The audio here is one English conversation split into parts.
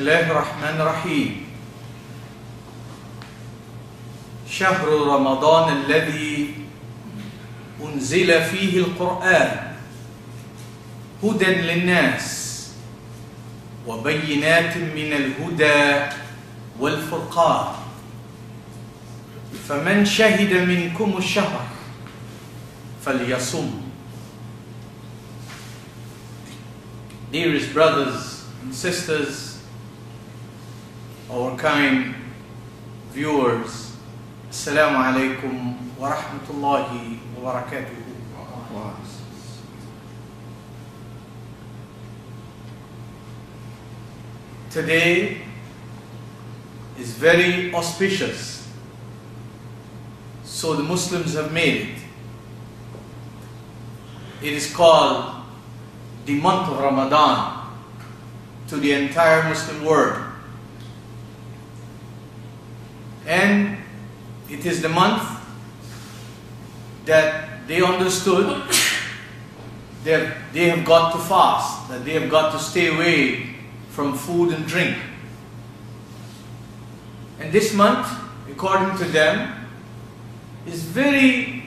الله الرحمن الرحيم شهر رمضان الذي أنزل فيه القرآن هدى للناس وبينات من الهدى والفرقان فمن شهد منكم الشهر فليصم. Dearest brothers and sisters, our kind viewers, Assalamu alaikum wa rahmatullahi wa barakatuh. Today is very auspicious, so the Muslims have made it. It is called the month of Ramadan to the entire Muslim world. And it is the month that they understood that they have got to fast, that they have got to stay away from food and drink. And this month, according to them, is very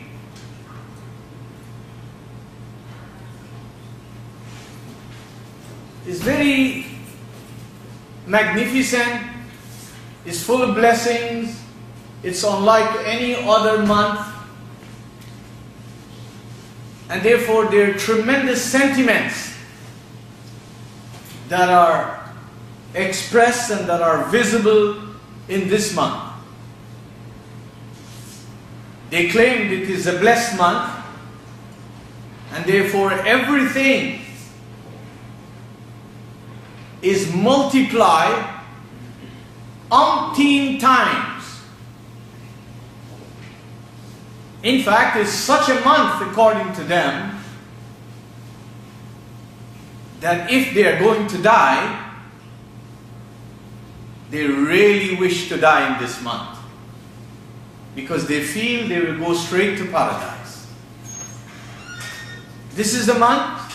magnificent, is full of blessings, it's unlike any other month, and therefore there are tremendous sentiments that are expressed and that are visible in this month. They claim it is a blessed month, and therefore everything is multiplied umpteen times. In fact, it's such a month, according to them, that if they are going to die, they really wish to die in this month, because they feel they will go straight to paradise. This is the month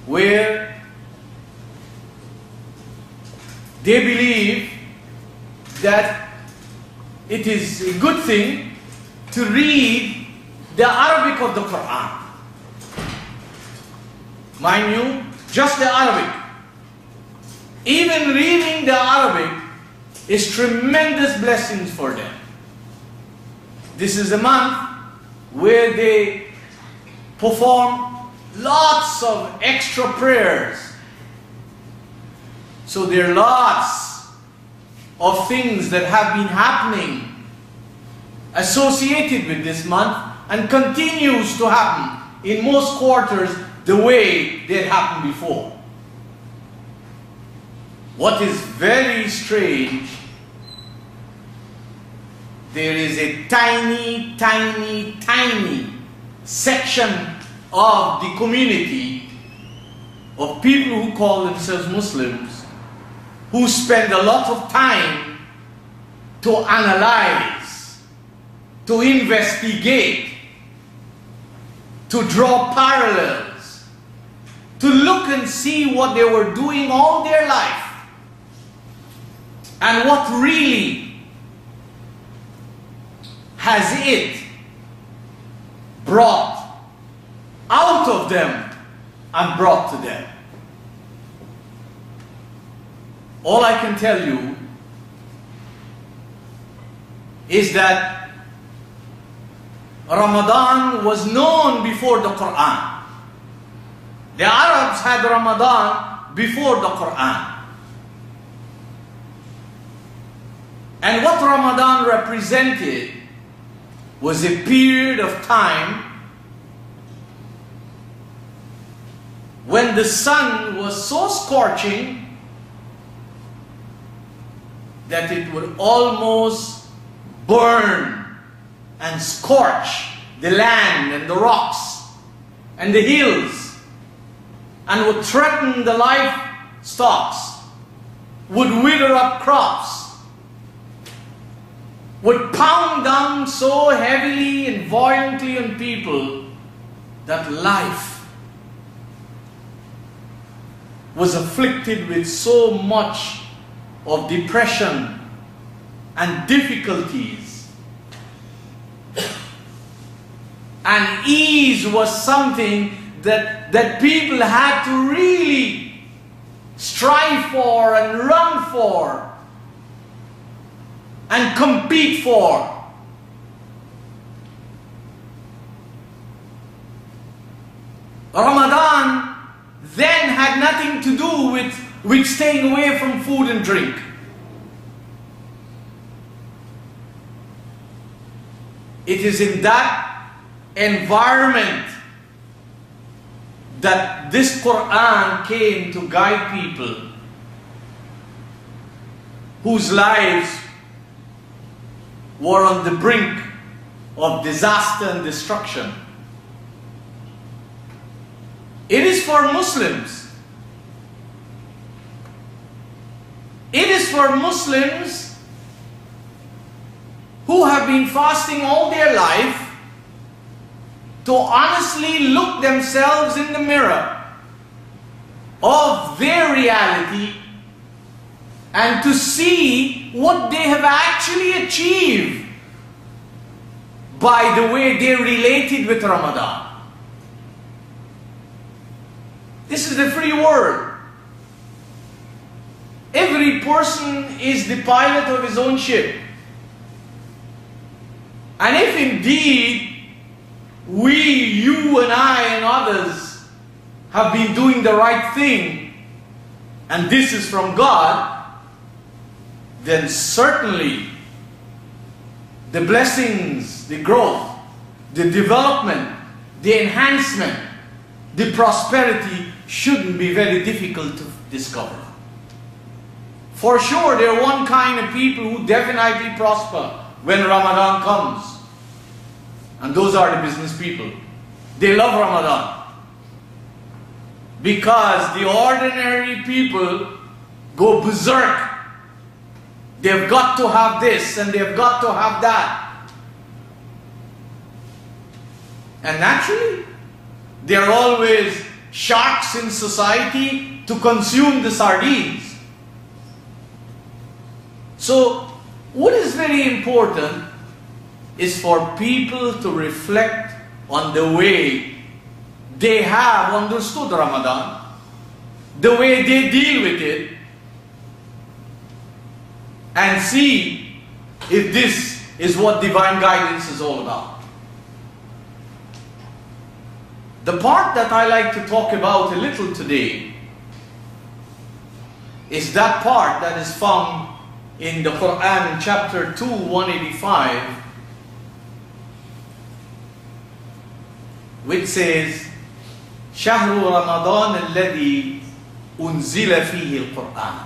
where they believe that it is a good thing to read the Arabic of the Qur'an. Mind you, just the Arabic. Even reading the Arabic is tremendous blessings for them. This is a month where they perform lots of extra prayers. So there are lots of things that have been happening associated with this month and continues to happen in most quarters the way they had happened before. What is very strange, there is a tiny section of the community of people who call themselves Muslims who spend a lot of time to analyze, to investigate, to draw parallels, to look and see what they were doing all their life and what really has it brought out of them and brought to them. All I can tell you is that Ramadan was known before the Qur'an. The Arabs had Ramadan before the Qur'an. And what Ramadan represented was a period of time when the sun was so scorching that it would almost burn and scorch the land and the rocks and the hills, and would threaten the livestock, would wither up crops, would pound down so heavily and violently on people that life was afflicted with so much of depression and difficulties. And ease was something that people had to really strive for and run for and compete for. Ramadan then had nothing to do with staying away from food and drink. It is in that environment that this Qur'an came to guide people whose lives were on the brink of disaster and destruction. It is for Muslims. It is for Muslims who have been fasting all their life to honestly look themselves in the mirror of their reality and to see what they have actually achieved by the way they related with Ramadan. This is the free world. Every person is the pilot of his own ship. And if indeed we, you and I and others have been doing the right thing, and this is from God, then certainly the blessings, the growth, the development, the enhancement, the prosperity shouldn't be very difficult to discover. For sure, there are one kind of people who definitely prosper when Ramadan comes. And those are the business people. They love Ramadan. Because the ordinary people go berserk. They've got to have this and they've got to have that. And naturally, there are always sharks in society to consume the sardines. So, what is very important is for people to reflect on the way they have understood Ramadan, the way they deal with it, and see if this is what divine guidance is all about. The part that I like to talk about a little today is that part that is found in the Qur'an in chapter 2, 185, which says, شهر رمضان الذي أنزل فيه القرآن.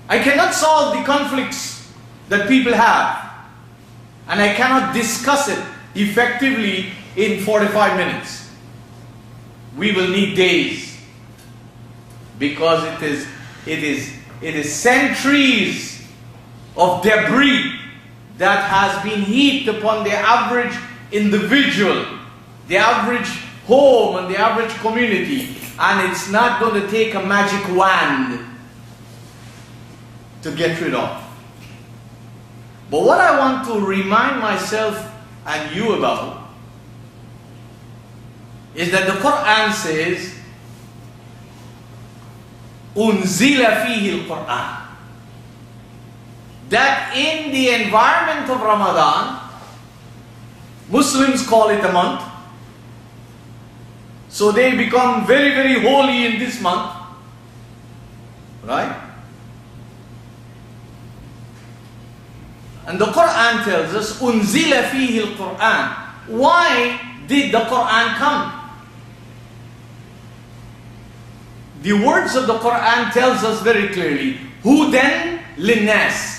I cannot solve the conflicts that people have, and I cannot discuss it effectively in 45 minutes. We will need days, because it is centuries of debris that has been heaped upon the average individual, the average home and the average community, and it's not going to take a magic wand to get rid of. But what I want to remind myself and you about is that the Qur'an says, أُنزِلَ فِيهِ الْقُرْآنِ. That in the environment of Ramadan, Muslims call it a month, so they become very, very holy in this month, right? And the Qur'an tells us, أُنزِلَ فِيهِ الْقُرْآنِ. Why did the Qur'an come? The words of the Qur'an tells us very clearly, هُدًى لِلنَّاسِ.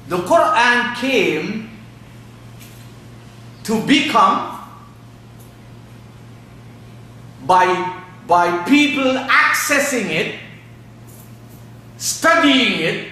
The Qur'an came to become, by people accessing it, studying it,